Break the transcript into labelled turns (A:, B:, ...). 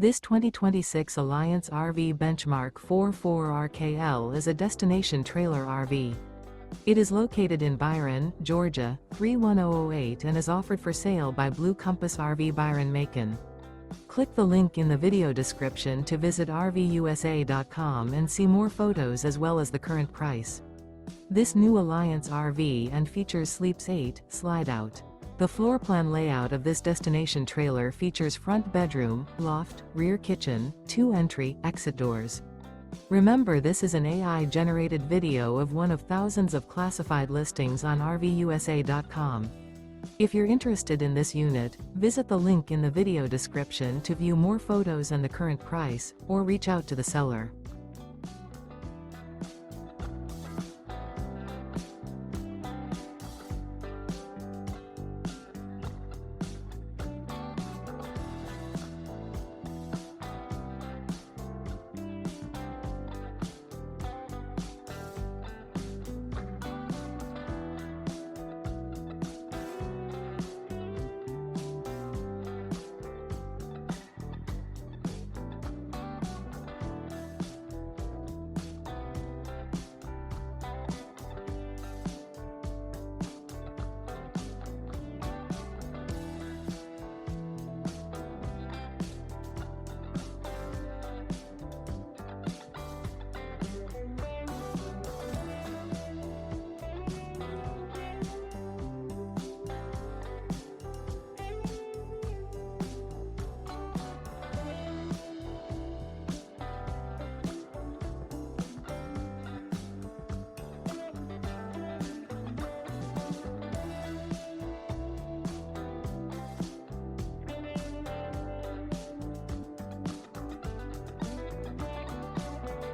A: This 2026 Alliance RV Benchmark 44RKL is a destination trailer RV. It is located in Byron, Georgia, 31008 and is offered for sale by Blue Compass RV Byron-Macon. Click the link in the video description to visit RVUSA.com and see more photos as well as the current price. This new Alliance RV and features Sleeps 8, Slideout. The floor plan layout of this destination trailer features front bedroom, loft, rear kitchen, 2 entry, exit doors. Remember, this is an AI-generated video of one of thousands of classified listings on RVUSA.com. If you're interested in this unit, visit the link in the video description to view more photos and the current price, or reach out to the seller.